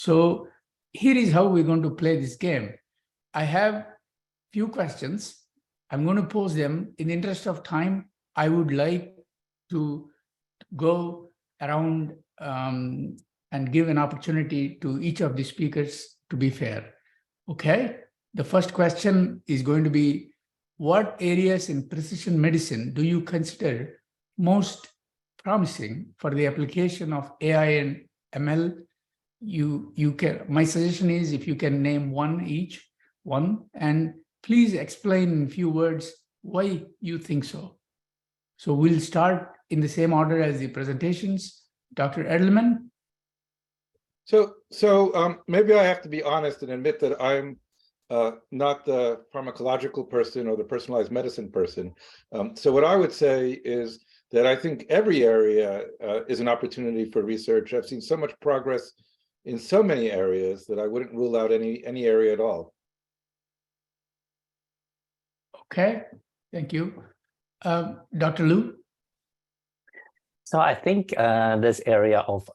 So here is how we're going to play this game. I have few questions. I'm going to pose them. In the interest of time, I would like to go around and give an opportunity to each of the speakers to be fair. Okay? The first question is going to be, what areas in precision medicine do you consider most promising for the application of AI and ML? You can. My suggestion is if you can name one, and please explain in few words why you think so. So we'll start in the same order as the presentations. Dr. Edelman. So maybe I have to be honest and admit that I'm not the pharmacological person or the personalized medicine person. So what I would say is that I think every area is an opportunity for research. I've seen so much progress in so many areas that I wouldn't rule out any area at all. Okay, thank you. Dr. Liu? So I think this area of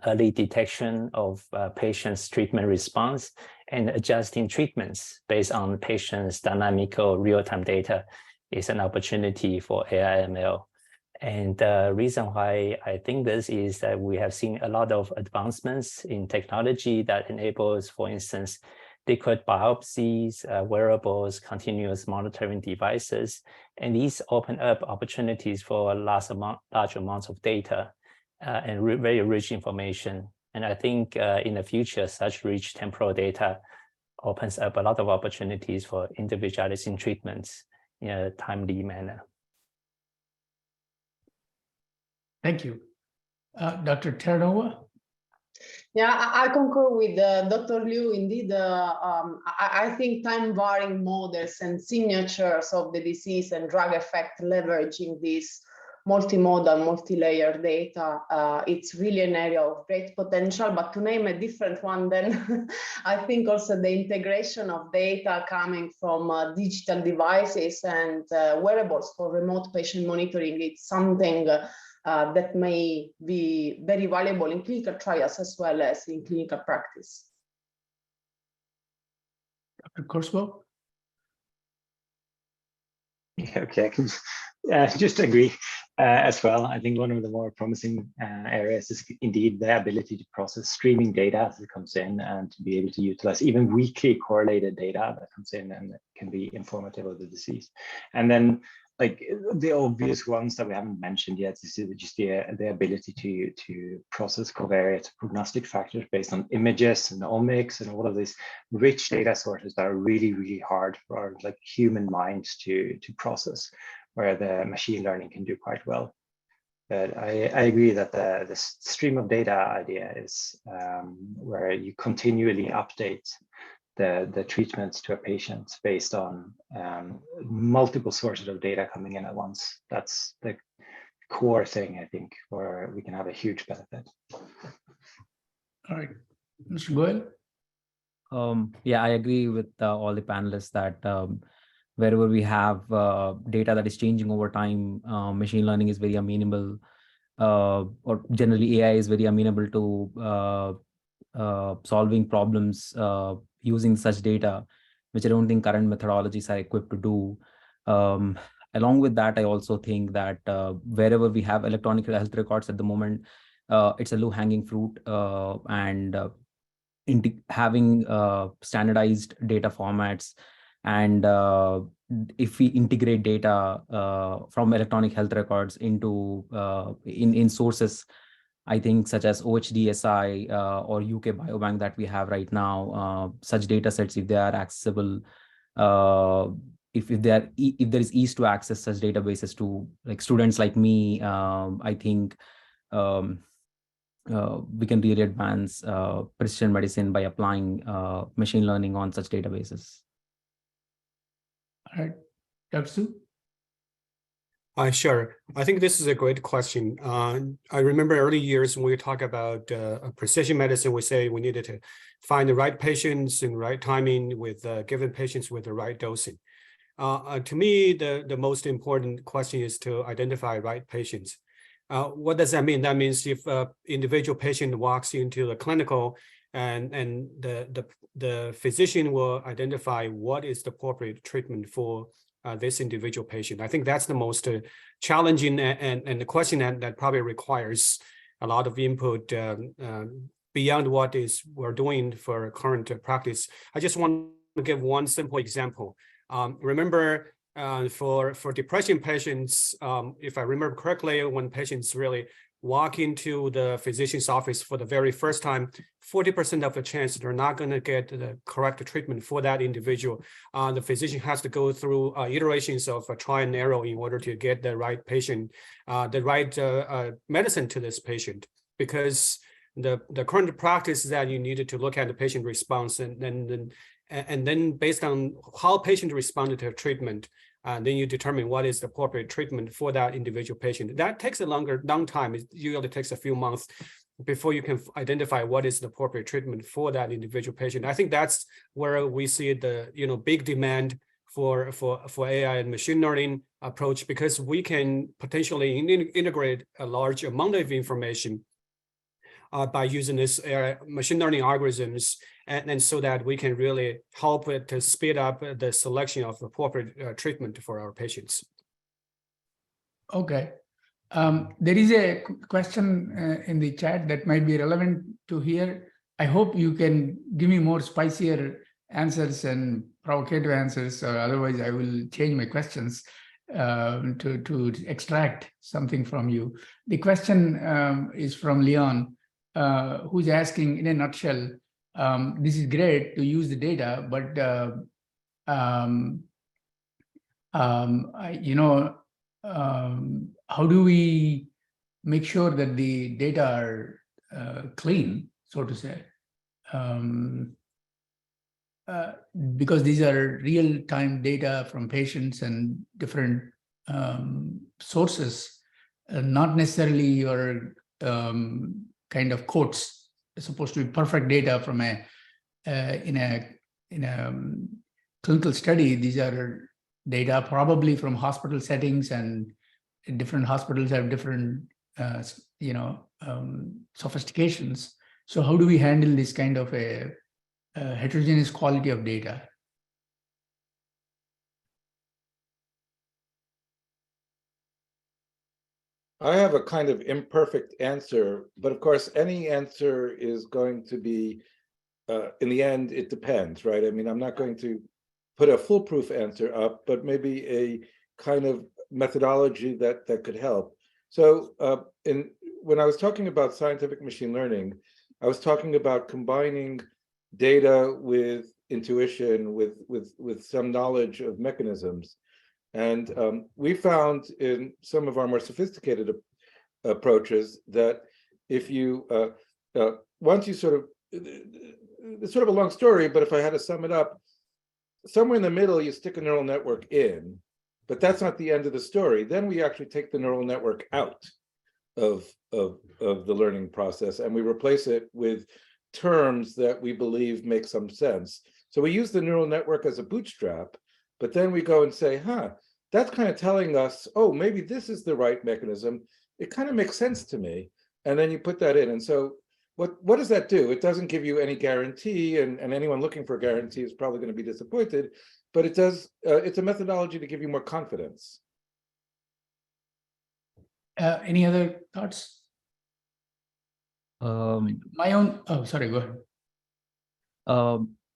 early detection of patients' treatment response and adjusting treatments based on patients' dynamical real-time data is an opportunity for AI/ML. And the reason why I think this is that we have seen a lot of advancements in technology that enables, for instance, liquid biopsies, wearables, continuous monitoring devices, and these open up opportunities for large amounts of data and very rich information. And I think in the future, such rich temporal data opens up a lot of opportunities for individualizing treatments in a timely manner. Thank you. Dr. Terranova? Yeah, I concur with Dr. Liu. Indeed, I think time-varying models and signatures of the disease and drug effect leveraging this multimodal, multi-layer data, it's really an area of great potential. But to name a different one, then I think also the integration of data coming from digital devices and wearables for remote patient monitoring, it's something that may be very valuable in clinical trials as well as in clinical practice. Dr. Korsbo? Okay, I can just agree as well. I think one of the more promising areas is indeed the ability to process streaming data as it comes in and to be able to utilize even weakly correlated data that comes in and can be informative of the disease. And then like the obvious ones that we haven't mentioned yet is just the ability to process covariate prognostic factors based on images and omics and all of these rich data sources that are really, really hard for our like human minds to process, where the machine learning can do quite well. But I agree that the stream of data idea is where you continually update the treatments to a patient based on multiple sources of data coming in at once. That's the core thing, I think, where we can have a huge benefit. All right, Mr. Goyal? Yeah, I agree with all the panelists that wherever we have data that is changing over time, machine learning is very amenable, or generally AI is very amenable to solving problems using such data, which I don't think current methodologies are equipped to do. Along with that, I also think that wherever we have electronic health records at the moment, it's a low-hanging fruit, and having standardized data formats, and if we integrate data from electronic health records into in sources, I think such as OHDSI or UK Biobank that we have right now, such data sets, if they are accessible, if there is ease to access such databases to like students like me, I think we can really advance precision medicine by applying machine learning on such databases. All right, Dr. Su? Sure. I think this is a great question. I remember early years when we talk about precision medicine, we say we needed to find the right patients in the right timing with given patients with the right dosing. To me, the most important question is to identify right patients. What does that mean? That means if an individual patient walks into the clinical and the physician will identify what is the appropriate treatment for this individual patient. I think that's the most challenging and the question that probably requires a lot of input beyond what we're doing for current practice. I just want to give one simple example. Remember, for depression patients, if I remember correctly, when patients really walk into the physician's office for the very first time, 40% of the chance they're not going to get the correct treatment for that individual. The physician has to go through iterations of try and error in order to get the right patient, the right medicine to this patient, because the current practice is that you needed to look at the patient response and then based on how patient responded to treatment, then you determine what is the appropriate treatment for that individual patient. That takes a long time. It usually takes a few months before you can identify what is the appropriate treatment for that individual patient. I think that's where we see the big demand for AI and machine learning approach, because we can potentially integrate a large amount of information by using this machine learning algorithms, and so that we can really help it to speed up the selection of appropriate treatment for our patients. Okay. There is a question in the chat that might be relevant to here. I hope you can give me more spicier answers and provocative answers, otherwise I will change my questions to extract something from you. The question is from Leon, who's asking, in a nutshell, this is great to use the data, but how do we make sure that the data are clean, so to say? Because these are real-time data from patients and different sources, not necessarily your kind of quotes. It's supposed to be perfect data from in a clinical study. These are data probably from hospital settings, and different hospitals have different sophistications. So how do we handle this kind of a heterogeneous quality of data? I have a kind of imperfect answer, but of course, any answer is going to be, in the end, it depends, right? I mean, I'm not going to put a foolproof answer up, but maybe a kind of methodology that could help. So when I was talking about scientific machine learning, I was talking about combining data with intuition, with some knowledge of mechanisms. And we found in some of our more sophisticated approaches that if you, once you sort of, it's sort of a long story, but if I had to sum it up, somewhere in the middle, you stick a neural network in, but that's not the end of the story. Then we actually take the neural network out of the learning process, and we replace it with terms that we believe make some sense. So we use the neural network as a bootstrap, but then we go and say, that's kind of telling us, oh, maybe this is the right mechanism. It kind of makes sense to me. And then you put that in. And so what does that do? It doesn't give you any guarantee, and anyone looking for a guarantee is probably going to be disappointed, but it does, it's a methodology to give you more confidence. Any other thoughts? My own, oh, sorry, go ahead.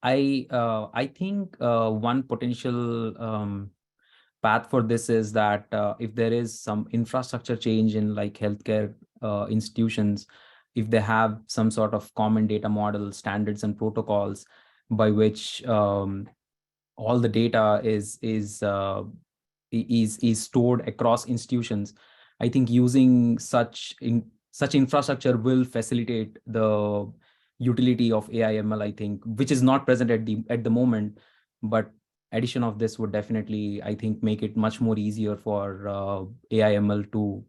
I think one potential path for this is that if there is some infrastructure change in like healthcare institutions, if they have some sort of common data model, standards and protocols by which all the data is stored across institutions, I think using such infrastructure will facilitate the utility of AI/ML, I think, which is not present at the moment, but addition of this would definitely, I think, make it much more easier for AI/ML to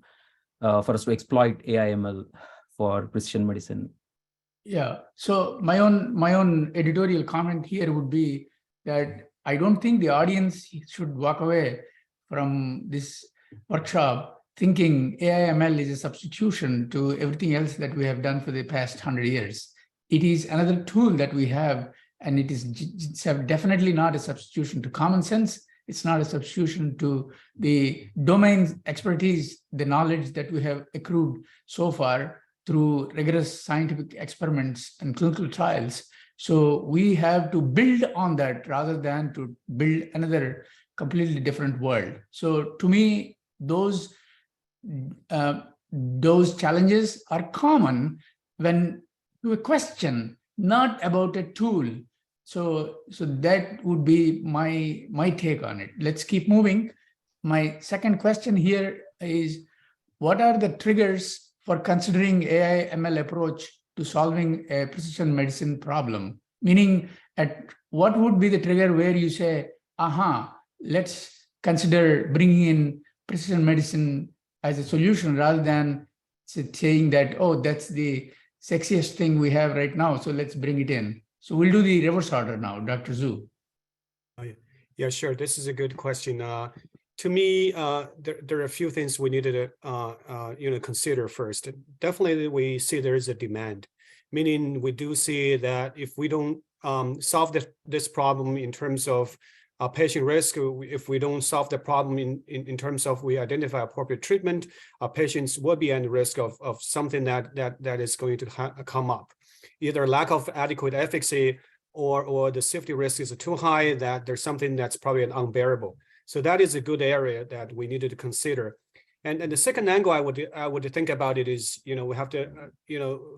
for us to exploit AI/ML for precision medicine. Yeah. So my own editorial comment here would be that I don't think the audience should walk away from this workshop thinking AI/ML is a substitution to everything else that we have done for the past 100 years. it is another tool that we have, and it is definitely not a substitution to common sense. It's not a substitution to the domain expertise, the knowledge that we have accrued so far through rigorous scientific experiments and clinical trials. So we have to build on that rather than to build another completely different world. So to me, those challenges are common when to a question, not about a tool. So that would be my take on it. Let's keep moving. My second question here is, what are the triggers for considering AI/ML approach to solving a precision medicine problem? Meaning, at what would be the trigger where you say, let's consider bringing in precision medicine as a solution, rather than saying that, oh, that's the sexiest thing we have right now, so let's bring it in. So we'll do the reverse order now, Dr. Zhu. Yeah, sure. This is a good question. To me, there are a few things we needed to consider first. Definitely, we see there is a demand, meaning we do see that if we don't solve this problem in terms of patient risk, if we don't solve the problem in terms of we identify appropriate treatment, patients will be at risk of something that is going to come up. Either lack of adequate efficacy or the safety risk is too high, that there's something that's probably unbearable. So that is a good area that we needed to consider. And the second angle I would think about it is, we have to,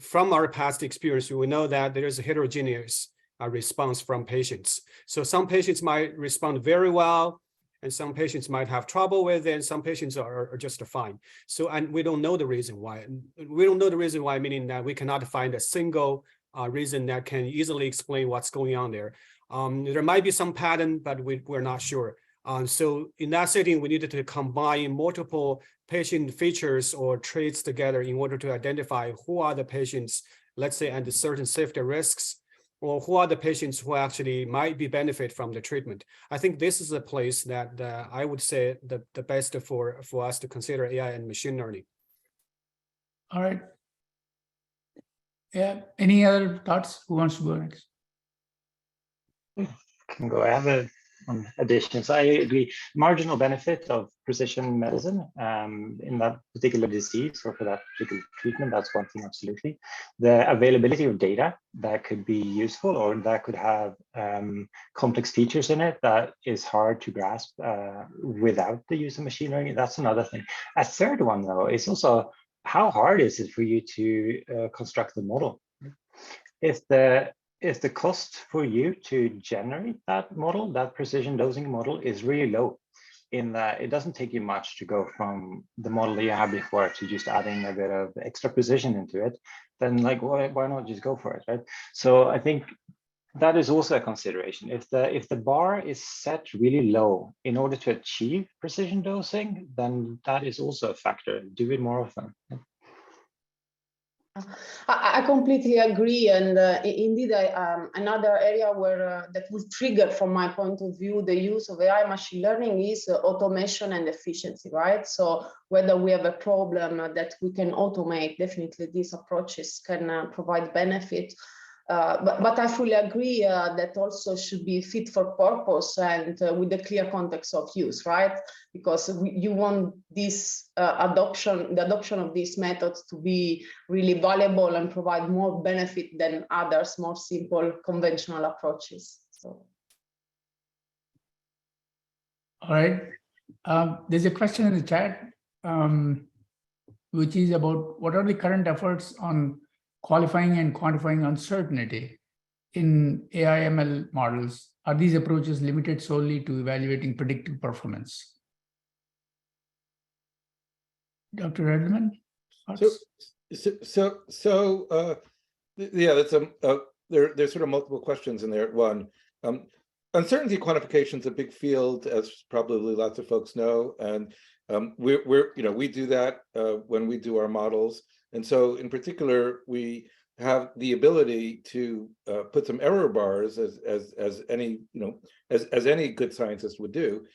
from our past experience, we know that there is a heterogeneous response from patients. So some patients might respond very well, and some patients might have trouble with it, and some patients are just fine. So, and we don't know the reason why. We don't know the reason why, meaning that we cannot find a single reason that can easily explain what's going on there. There might be some pattern, but we're not sure. So in that setting, we needed to combine multiple patient features or traits together in order to identify who are the patients, let's say, under certain safety risks, or who are the patients who actually might be benefit from the treatment. I think this is a place that I would say the best for us to consider AI and machine learning. All right. Yeah. Any other thoughts? Who wants to go next? Can go. I have additions. I agree. Marginal benefit of precision medicine in that particular disease or for that particular treatment, that's one thing, absolutely. The availability of data that could be useful or that could have complex features in it that is hard to grasp without the use of machine learning, that's another thing. A third one, though, is also how hard is it for you to construct the model? If the cost for you to generate that model, that precision dosing model, is really low, in that it doesn't take you much to go from the model that you had before to just adding a bit of extra precision into it, then like why not just go for it, right? So I think that is also a consideration. If the bar is set really low in order to achieve precision dosing, then that is also a factor. Do it more often. I completely agree, and indeed, another area where that will trigger, from my point of view, the use of AI machine learning is automation and efficiency, right? So whether we have a problem that we can automate, definitely these approaches can provide benefit. But I fully agree that also should be fit for purpose and with a clear context of use, right? Because you want this the adoption of these methods to be really valuable and provide more benefit than others, more simple conventional approaches. So. All right. There's a question in the chat, which is about what are the current efforts on qualifying and quantifying uncertainty in AI/ML models? Are these approaches limited solely to evaluating predictive performance? Dr. Edelman? Yeah, that's there's sort of multiple questions in there. One, uncertainty quantification is a big field, as probably lots of folks know, and we do that when we do our models. And so in particular, we have the ability to put some error bars as any good scientist would do.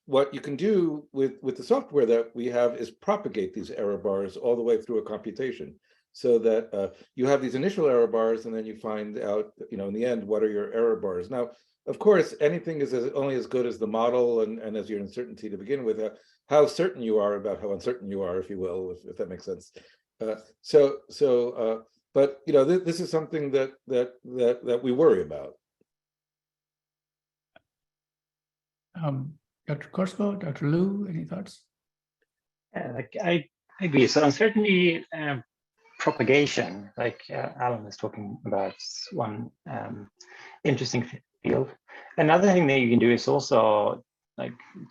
What you can do with the software that we have is propagate these error bars all the way through a computation. so that you have these initial error bars, and then you find out, in the end, what are your error bars. Now, of course, anything is only as good as the model and as your uncertainty to begin with, how certain you are about how uncertain you are, if you will, if that makes sense. But this is something that we worry about. Dr. Korsbo, Dr. Liu, any thoughts? I agree. So uncertainty propagation, like Alan is talking about, one interesting field. Another thing that you can do is also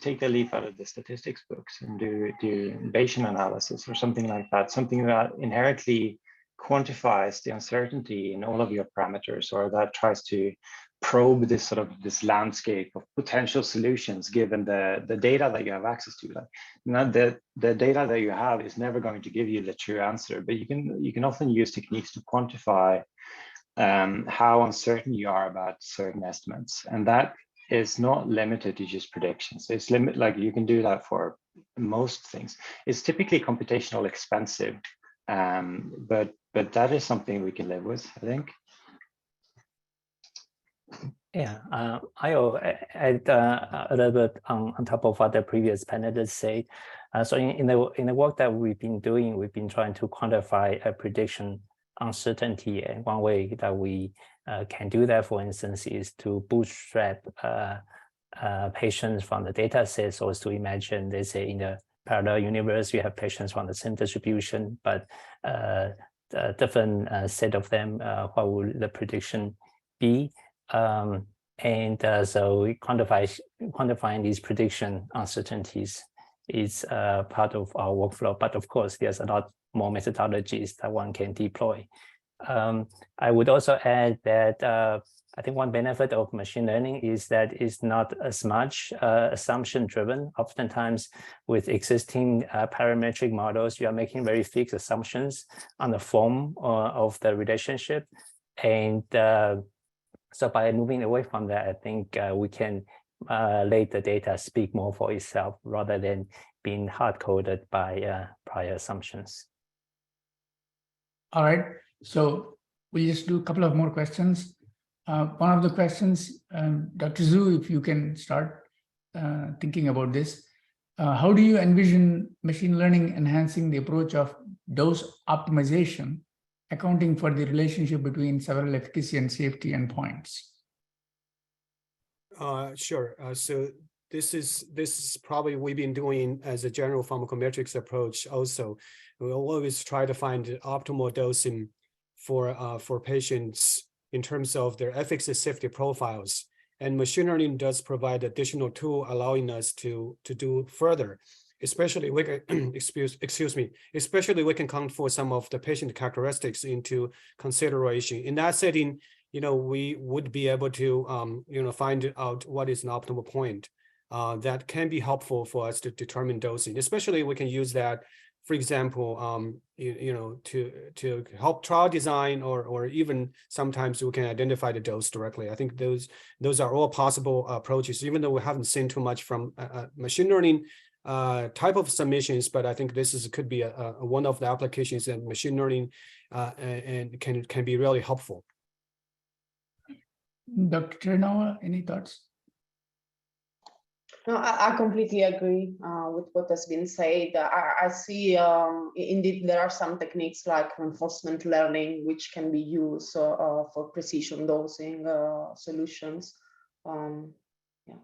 take the leaf out of the statistics books and do Bayesian analysis or something like that, something that inherently quantifies the uncertainty in all of your parameters, or that tries to probe this landscape of potential solutions given the data that you have access to. The data that you have is never going to give you the true answer, but you can often use techniques to quantify how uncertain you are about certain estimates, and that is not limited to just predictions. It's you can do that for most things. It's typically computationally expensive, but that is something we can live with, I think. Yeah, I'll add a little bit on top of what the previous panelists said. So in the work that we've been doing, we've been trying to quantify a prediction uncertainty, and one way that we can do that, for instance, is to bootstrap patients from the data sets, or to imagine, let's say, in the parallel universe, you have patients from the same distribution, but a different set of them. What will the prediction be? So quantifying these prediction uncertainties is part of our workflow. But of course, there's a lot more methodologies that one can deploy. I would also add that I think one benefit of machine learning is that it's not as much assumption driven. Oftentimes with existing parametric models, you are making very fixed assumptions on the form of the relationship. And so by moving away from that, I think we can let the data speak more for itself rather than being hard-coded by prior assumptions. All right, so we'll just do a couple of more questions. One of the questions, Dr. Zhu, if you can start thinking about this. How do you envision machine learning enhancing the approach of dose optimization, accounting for the relationship between several efficacy and safety endpoints? Sure. So this is probably we've been doing as a general pharmacometrics approach also. We'll always try to find optimal dosing for patients in terms of their efficacy safety profiles. And machine learning does provide additional tool allowing us to do further. Especially we can, especially we can count for some of the patient characteristics into consideration. In that setting, we would be able to, find out what is an optimal point that can be helpful for us to determine dosing. Especially we can use that, for example, to help trial design, or even sometimes we can identify the dose directly. I think those are all possible approaches, even though we haven't seen too much from machine learning type of submissions, but I think this could be one of the applications that machine learning and can be really helpful. Dr. Terranova, any thoughts? No, I completely agree with what has been said. I see indeed there are some techniques like reinforcement learning which can be used for precision dosing solutions. Yeah.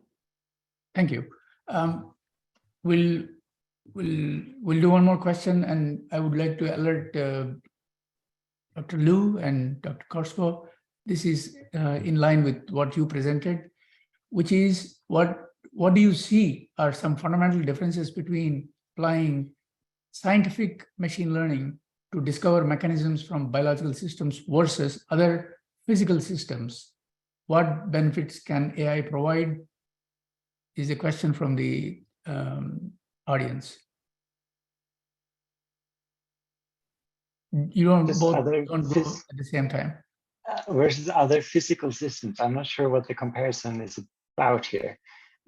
Thank you. We'll do one more question, and I would like to alert Dr. Liu and Dr. Korsbo. This is in line with what you presented, which is what do you see are some fundamental differences between applying scientific machine learning to discover mechanisms from biological systems versus other physical systems? What benefits can AI provide? Is a question from the audience. You don't both don't go at the same time. Versus other physical systems. I'm not sure what the comparison is about here.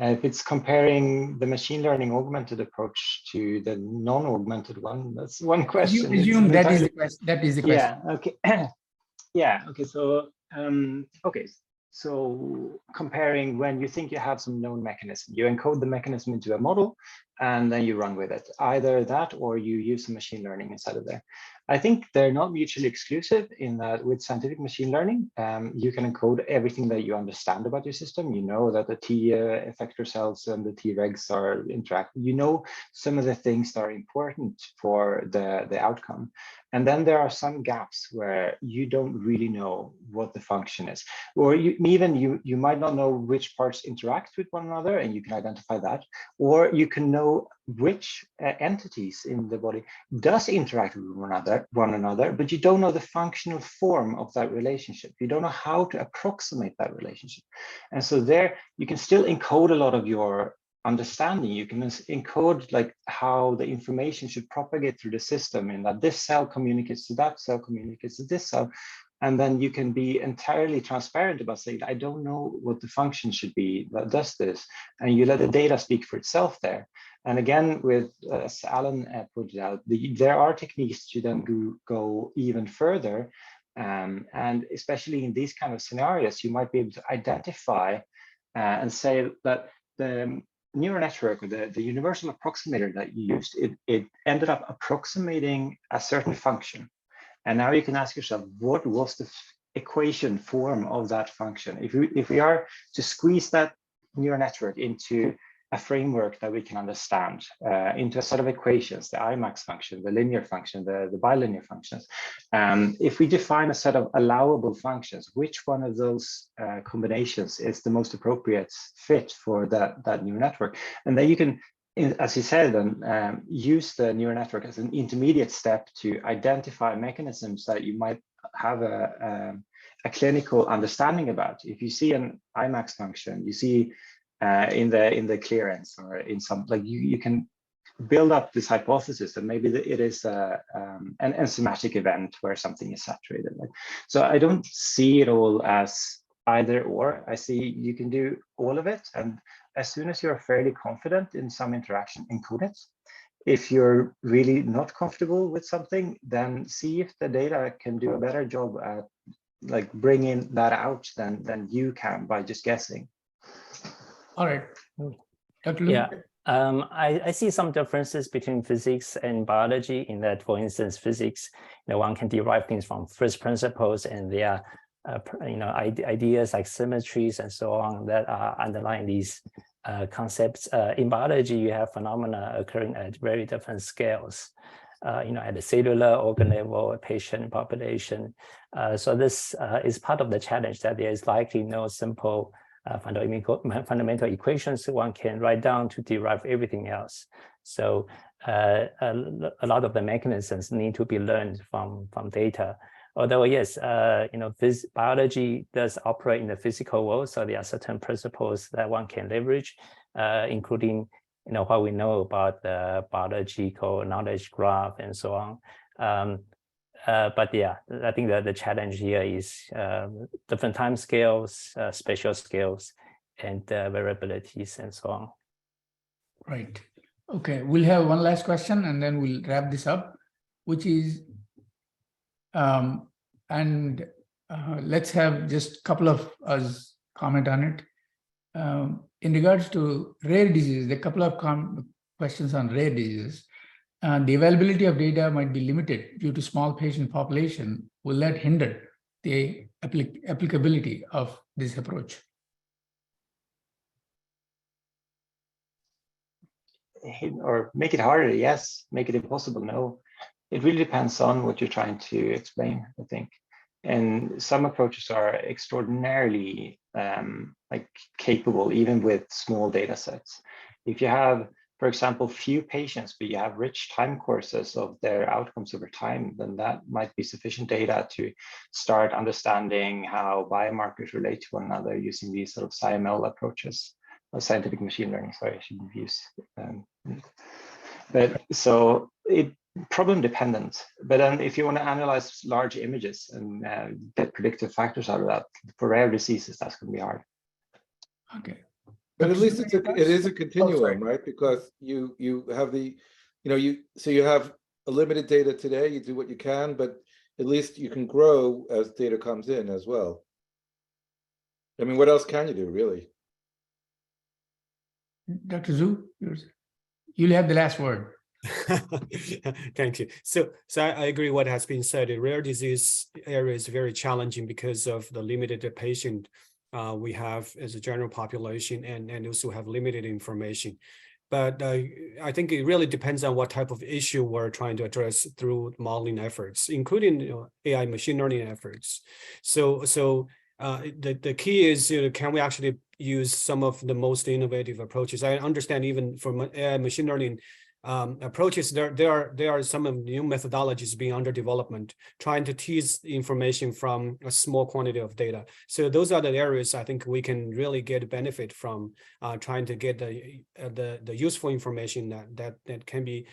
If it's comparing the machine learning augmented approach to the non-augmented one, that's one question. Assume that is the question. That is the question. Yeah. Okay. Yeah. Okay. So okay. So comparing when you think you have some known mechanism, you encode the mechanism into a model, and then you run with it. Either that, or you use some machine learning inside of there. I think they're not mutually exclusive in that with scientific machine learning, you can encode everything that you understand about your system. You know that the T effector cells and the T regs are interacting. You know some of the things that are important for the outcome. And then there are some gaps where you don't really know what the function is, or you might not know which parts interact with one another, and you can identify that, or you can know which entities in the body does interact with one another, but you don't know the functional form of that relationship. You don't know how to approximate that relationship. And so there you can still encode a lot of your understanding. You can encode like how the information should propagate through the system, and that this cell communicates to that cell, communicates to this cell. And then you can be entirely transparent about saying, I don't know what the function should be that does this. And you let the data speak for itself there. And again, with as Alan pointed out, there are techniques to then go even further. And especially in these kind of scenarios, you might be able to identify and say that the neural network, or the universal approximator that you used, it ended up approximating a certain function. And now you can ask yourself, what was the equation form of that function? If we are to squeeze that neural network into a framework that we can understand, into a set of equations, the Imax function, the linear function, the bilinear functions, if we define a set of allowable functions, which one of those combinations is the most appropriate fit for that neural network? And then you can, as you said, use the neural network as an intermediate step to identify mechanisms that you might have a clinical understanding about. If you see an Imax function, you see in the clearance, or in some, like you can build up this hypothesis that maybe it is an enzymatic event where something is saturated. So I don't see it all as either or. I see you can do all of it, and as soon as you're fairly confident in some interaction, encode it. If you're really not comfortable with something, then see if the data can do a better job at like bringing that out than you can by just guessing. All right. Dr. Lu? Yeah, I see some differences between physics and biology in that, for instance, physics, one can derive things from first principles, and there are ideas like symmetries and so on that are underlying these concepts. In biology, you have phenomena occurring at very different scales, at the cellular, organ level, patient population. So this is part of the challenge, that there is likely no simple fundamental equations one can write down to derive everything else. So a lot of the mechanisms need to be learned from data. Although yes, biology does operate in the physical world, so there are certain principles that one can leverage, including what we know about the biological knowledge graph and so on. But yeah, I think that the challenge here is different time scales, spatial scales, and variabilities and so on. Right. Okay, we'll have one last question and then we'll wrap this up, which is, let's have just a couple of us comment on it. In regards to rare diseases, there are a couple of questions on rare diseases. The availability of data might be limited due to small patient population. Will that hinder the applicability of this approach? Or make it harder, yes. Make it impossible, no. It really depends on what you're trying to explain, I think. And some approaches are extraordinarily capable, even with small data sets. If you have, for example, few patients, but you have rich time courses of their outcomes over time, then that might be sufficient data to start understanding how biomarkers relate to one another using these sort of SciML approaches, or scientific machine learning, sorry, I shouldn't use. But so it problem dependent. But then if you want to analyze large images and get predictive factors out of that, for rare diseases, that's going to be hard. Okay. But at least Dr. it is a sorry. continuum, right? Because you have the, you have a limited data today, you do what you can, but at least you can grow as data comes in as well. I mean, what else can you do, really? Dr. Zhu, you'll have the last word. Thank you. So I agree what has been said. The rare disease area is very challenging because of the limited patient we have as a general population, and also have limited information. But I think it really depends on what type of issue we're trying to address through modeling efforts, including AI machine learning efforts. So the key is, can we actually use some of the most innovative approaches? I understand even for AI machine learning approaches, there are some of new methodologies being under development, trying to tease information from a small quantity of data. So those are the areas I think we can really get benefit from, trying to get the useful information that can be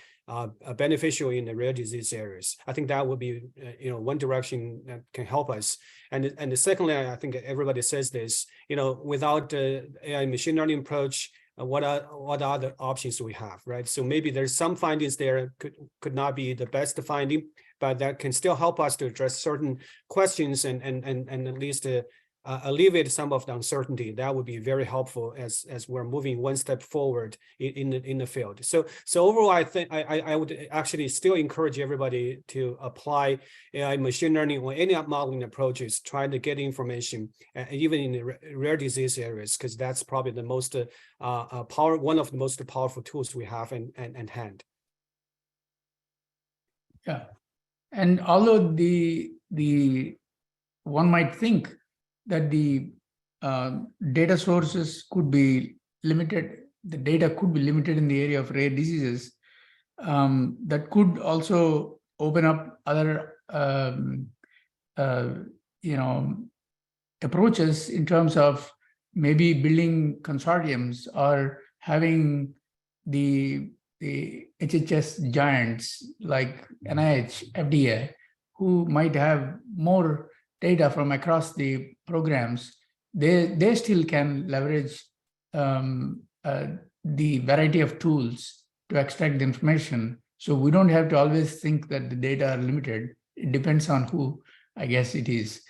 beneficial in the rare disease areas. I think that would be one direction that can help us. And secondly, I think everybody says this, without the AI machine learning approach, what are the options we have, right? So maybe there's some findings there could not be the best finding, but that can still help us to address certain questions and at least alleviate some of the uncertainty. That would be very helpful as we're moving one step forward in the field. So overall, I think I would actually still encourage everybody to apply AI machine learning or any modeling approaches, trying to get information, even in the rare disease areas, because that's probably the most one of the most powerful tools we have in hand. Yeah, and although the one might think that the data sources could be limited, the data could be limited in the area of rare diseases, that could also open up other approaches in terms of maybe building consortiums or having the HHS giants like NIH, FDA, who might have more data from across the programs. They still can leverage the variety of tools to extract the information. So we don't have to always think that the data are limited. It depends on who, I guess it is,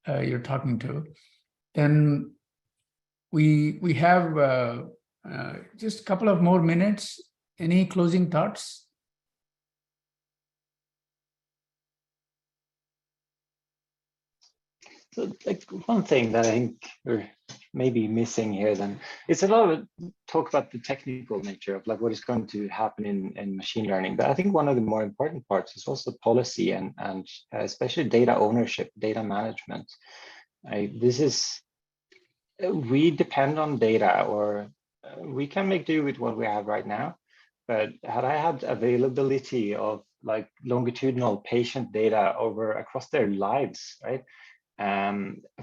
you're talking to. Then we have just a couple of more minutes. Any closing thoughts? So, like, one thing that I think we're maybe missing here, then, it's a lot of talk about the technical nature of like what is going to happen in machine learning. But I think one of the more important parts is also policy and especially data ownership, data management. We depend on data, or we can make do with what we have right now. But had I had availability of like longitudinal patient data across their lives, right?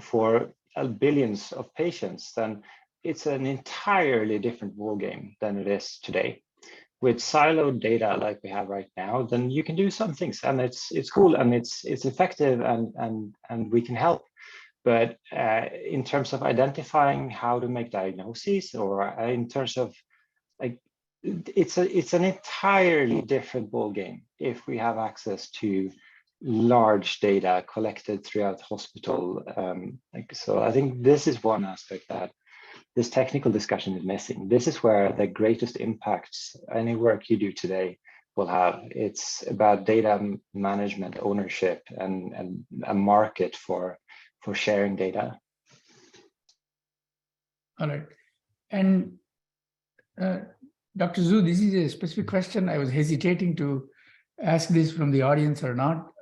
For billions of patients, then it's an entirely different ballgame than it is today. With siloed data like we have right now, then you can do some things, and it's cool and it's effective, and we can help. But in terms of identifying how to make diagnoses, or in terms of like, it's an entirely different ballgame if we have access to large data collected throughout the hospital. So I think this is one aspect that this technical discussion is missing. This is where the greatest impacts any work you do today will have. It's about data management, ownership, and a market for sharing data. All right. And Dr. Zhu, this is a specific question. I was hesitating to ask this from the audience or not.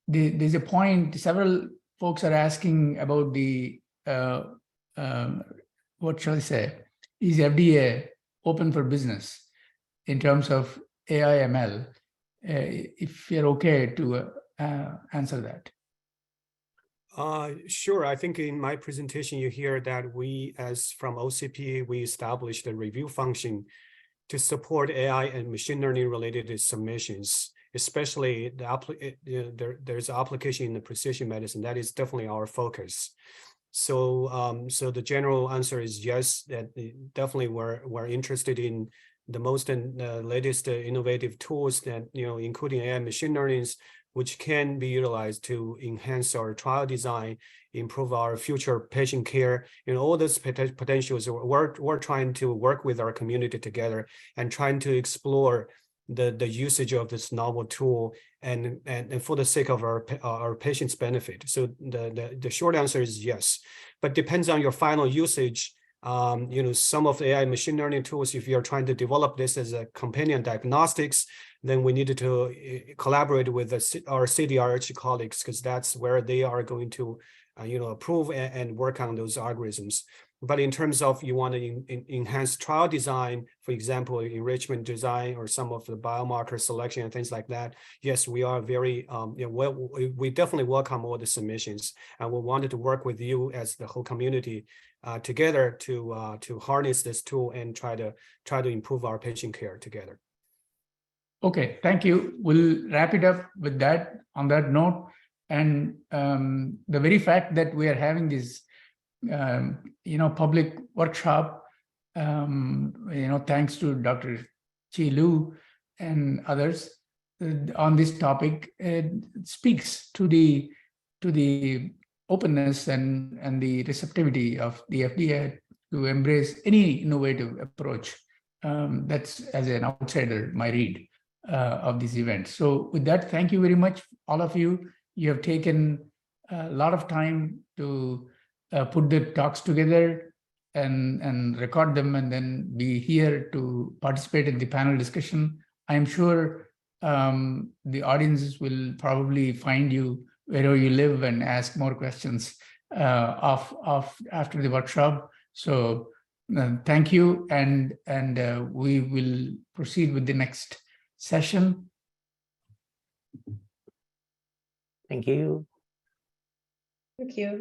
There's a point, several folks are asking about the, what shall I say, is FDA open for business in terms of AI ML? If you're okay to answer that. Sure. I think in my presentation, you hear that we, as from OCP, we established a review function to support AI and machine learning related submissions, especially there's application in the precision medicine. That is definitely our focus. So so the general answer is yes, that definitely we're interested in the most and latest innovative tools that, including AI machine learnings, which can be utilized to enhance our trial design, improve our future patient care, all those potentials. We're trying to work with our community together and trying to explore the usage of this novel tool and for the sake of our patients' benefit. So the short answer is yes, but depends on your final usage. Some of the AI machine learning tools, if you're trying to develop this as a companion diagnostics, then we needed to collaborate with our CDRH colleagues, because that's where they are going to, approve and work on those algorithms. But in terms of you want to enhance trial design, for example, enrichment design or some of the biomarker selection and things like that, yes, we are very, we definitely welcome all the submissions, and we wanted to work with you as the whole community together to harness this tool and try to improve our patient care together. Okay, thank you. We'll wrap it up with that on that note. And the very fact that we are having this public workshop, thanks to Dr. Chi Lu and others on this topic, it speaks to the openness and the receptivity of the FDA to embrace any innovative approach. That's, as an outsider, my read of this event. So with that, thank you very much, all of you. You have taken a lot of time to put the talks together and record them, and then be here to participate in the panel discussion. I am sure the audiences will probably find you wherever you live and ask more questions after the workshop. So thank you, and we will proceed with the next session. Thank you. Thank you.